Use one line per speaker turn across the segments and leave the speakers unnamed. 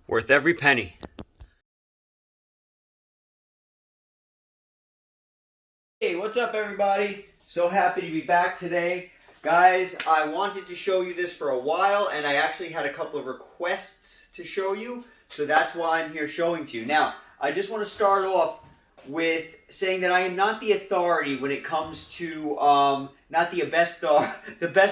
Worth every penny. Hey, what's up everybody? So happy to be back today. Guys, I wanted to show you this for a while, and I actually had a couple of requests to show you, so that's why I'm here showing to you. Now, I just want to start off with saying that I am not the authority when it comes to, not the best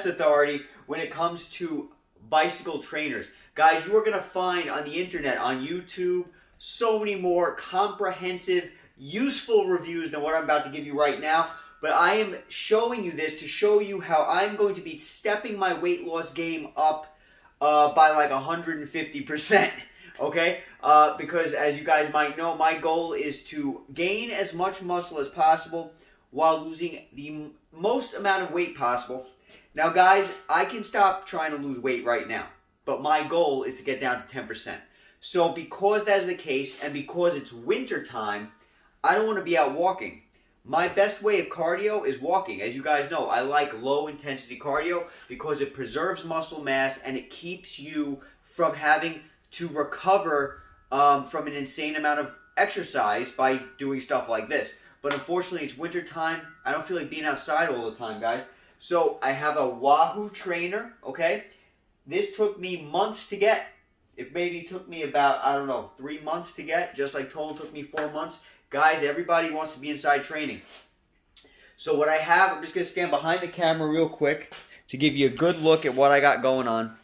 authority when it comes to bicycle trainers. Guys, you are going to find on the internet, on YouTube, so many more comprehensive, useful reviews than what I'm about to give you right now. But I am showing you this to show you how I'm going to be stepping my weight loss game up by like 150%. Okay? Because as you guys might know, my goal is to gain as much muscle as possible while losing the most amount of weight possible. Now guys, I can stop trying to lose weight right now, but my goal is to get down to 10%. So because that is the case, and because it's winter time, I don't want to be out walking. My best way of cardio is walking. As you guys know, I like low intensity cardio because it preserves muscle mass and it keeps you from having to recover from an insane amount of exercise by doing stuff like this. But unfortunately, it's winter time. I don't feel like being outside all the time, guys. So I have a Wahoo trainer, okay? This took me months to get. It maybe took me about, I don't know, 3 months to get, just like Tonal took me 4 months. Guys, everybody wants to be inside training. So what I have, I'm just going to stand behind the camera real quick to give you a good look at what I got going on.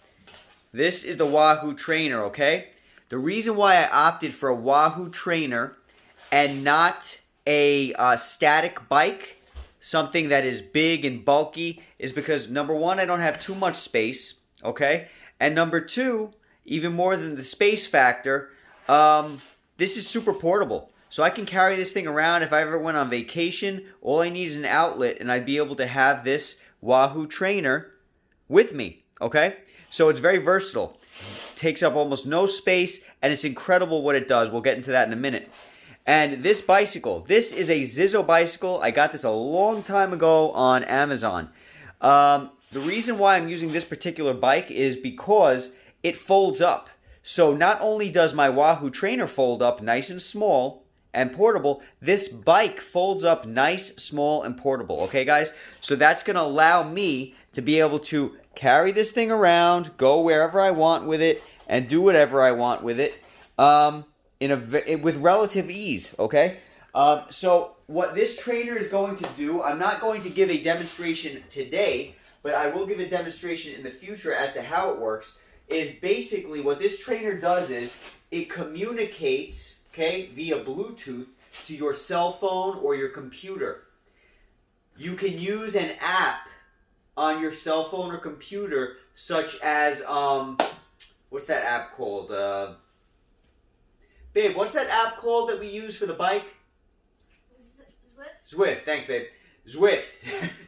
This is the Wahoo trainer, okay? The reason why I opted for a Wahoo trainer and not a static bike, something that is big and bulky, is because number one, I don't have too much space, okay? And number two, even more than the space factor, this is super portable. So I can carry this thing around. If I ever went on vacation, all I need is an outlet and I'd be able to have this Wahoo trainer with me, okay? So it's very versatile. Takes up almost no space and it's incredible what it does. We'll get into that in a minute. And this bicycle, this is a Zizzo bicycle. I got this a long time ago on Amazon. The reason why I'm using this particular bike is because it folds up. So not only does my Wahoo trainer fold up nice and small and portable, this bike folds up nice, small, and portable. Okay, guys? So that's going to allow me to be able to carry this thing around, go wherever I want with it, and do whatever I want with it with relative ease. Okay? So what this trainer is going to do, I'm not going to give a demonstration today, but I will give a demonstration in the future as to how it works, is basically what this trainer does is it communicates, okay, via Bluetooth to your cell phone or your computer. You can use an app on your cell phone or computer such as, what's that app called? Babe, what's that app called that we use for the bike?
Zwift.
Zwift, thanks babe. Zwift.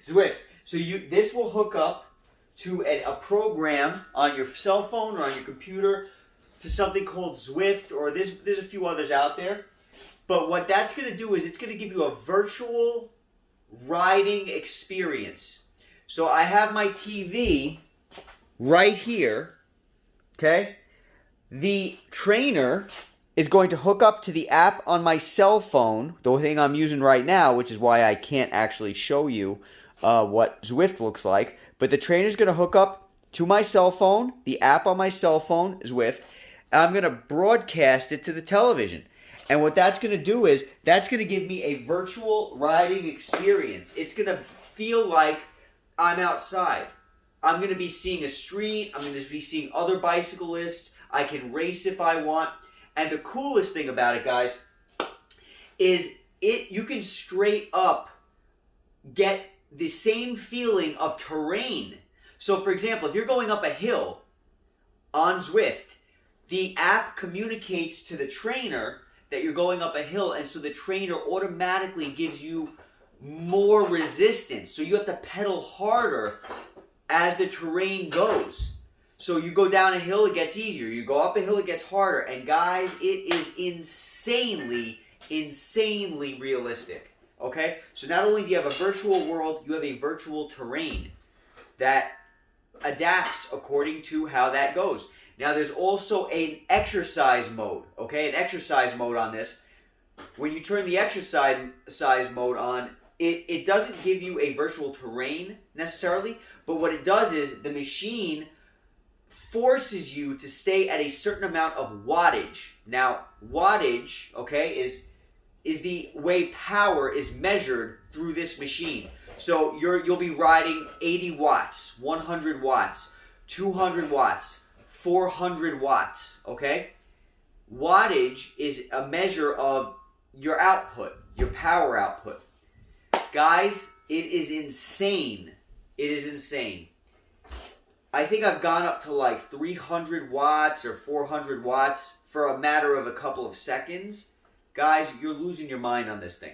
Zwift. So this will hook up to a program on your cell phone or on your computer to something called Zwift, or there's a few others out there. But what that's going to do is it's going to give you a virtual riding experience. So I have my TV right here, okay? The trainer is going to hook up to the app on my cell phone, the thing I'm using right now, which is why I can't actually show you what Zwift looks like. But the trainer is going to hook up to my cell phone, the app on my cell phone, Zwift, and I'm going to broadcast it to the television. And what that's going to do is, that's going to give me a virtual riding experience. It's going to feel like I'm outside. I'm going to be seeing a street. I'm going to be seeing other bicyclists. I can race if I want. And the coolest thing about it, guys, is you can straight up get the same feeling of terrain. So for example, if you're going up a hill on Zwift, the app communicates to the trainer that you're going up a hill, and so the trainer automatically gives you more resistance. So you have to pedal harder as the terrain goes. So you go down a hill, it gets easier. You go up a hill, it gets harder. And guys, it is insanely realistic. Okay? So not only do you have a virtual world, you have a virtual terrain that adapts according to how that goes. Now there's also an exercise mode, okay? An exercise mode on this. When you turn the exercise mode on, it doesn't give you a virtual terrain necessarily, but what it does is the machine forces you to stay at a certain amount of wattage. Now, wattage, okay, is the way power is measured through this machine. So you'll be riding 80 watts, 100 watts, 200 watts, 400 watts, okay? Wattage is a measure of your output, your power output. Guys, it is insane. It is insane. I think I've gone up to like 300 watts or 400 watts for a matter of a couple of seconds. Guys, you're losing your mind on this thing.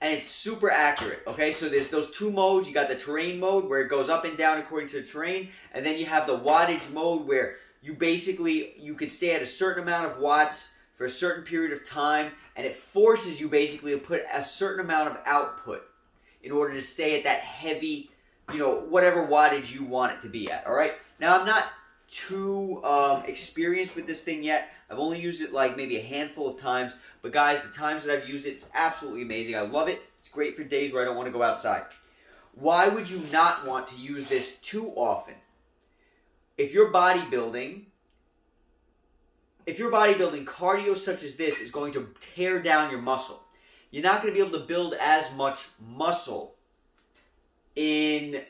And it's super accurate, okay? So there's those two modes. You got the terrain mode where it goes up and down according to the terrain. And then you have the wattage mode where you can stay at a certain amount of watts for a certain period of time. And it forces you basically to put a certain amount of output in order to stay at that heavy, whatever wattage you want it to be at, all right? Now, I'm not too experienced with this thing yet. I've only used it like maybe a handful of times. But guys, the times that I've used it, it's absolutely amazing. I love it. It's great for days where I don't want to go outside. Why would you not want to use this too often? If you're bodybuilding, cardio such as this is going to tear down your muscle. You're not going to be able to build as much muscle in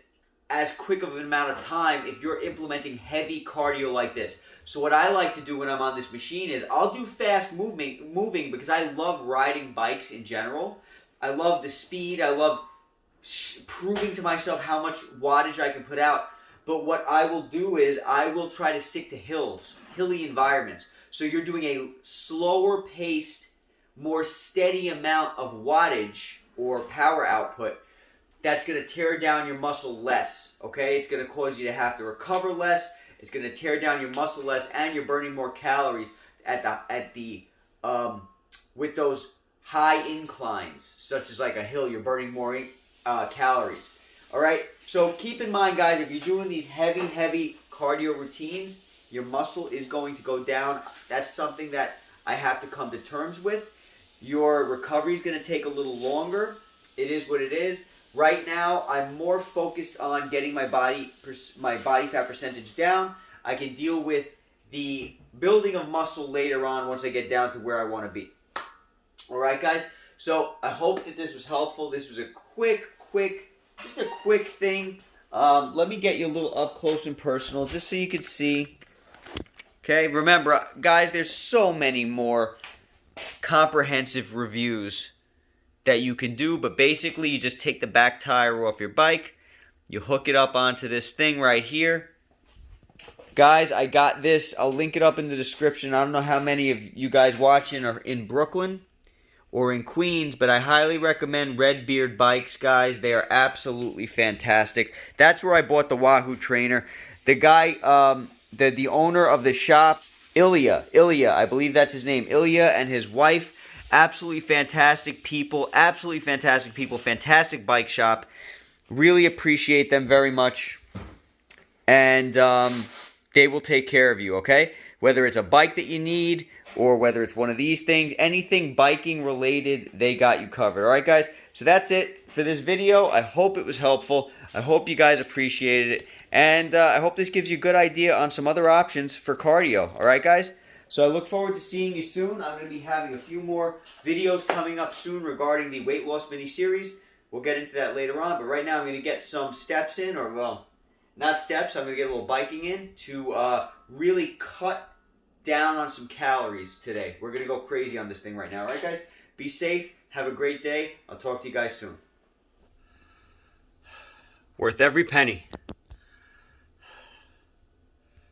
as quick of an amount of time if you're implementing heavy cardio like this. So what I like to do when I'm on this machine is I'll do fast moving because I love riding bikes in general. I love the speed. I love proving to myself how much wattage I can put out. But what I will do is I will try to stick to hilly environments. So you're doing a slower paced, more steady amount of wattage or power output that's going to tear down your muscle less, okay? It's going to cause you to have to recover less. It's going to tear down your muscle less, and you're burning more calories with those high inclines, such as like a hill. You're burning more calories. All right. So keep in mind, guys, if you're doing these heavy cardio routines, your muscle is going to go down. That's something that I have to come to terms with. Your recovery is going to take a little longer. It is what it is. Right now, I'm more focused on getting my body fat percentage down. I can deal with the building of muscle later on once I get down to where I want to be. All right, guys? So I hope that this was helpful. This was a quick thing. Let me get you a little up close and personal just so you can see. Okay, remember, guys, there's so many more comprehensive reviews that you can do, but basically you just take the back tire off your bike, you hook it up onto this thing right here. Guys, I got this. I'll link it up in the description. I don't know how many of you guys watching are in Brooklyn or in Queens, but I highly recommend Redbeard Bikes, guys. They are absolutely fantastic. That's where I bought the Wahoo trainer. The guy, the owner of the shop, Ilya, I believe that's his name, Ilya, and his wife, absolutely fantastic people, fantastic bike shop. Really appreciate them very much. And they will take care of you, okay? Whether it's a bike that you need or whether it's one of these things, anything biking related, they got you covered. All right, guys? So that's it for this video. I hope it was helpful. I hope you guys appreciated it. And I hope this gives you a good idea on some other options for cardio. All right, guys? So I look forward to seeing you soon. I'm going to be having a few more videos coming up soon regarding the weight loss mini-series. We'll get into that later on. But right now I'm going to get some steps in, or well, not steps. I'm going to get a little biking in to really cut down on some calories today. We're going to go crazy on this thing right now. All right, guys? Be safe. Have a great day. I'll talk to you guys soon. Worth every penny.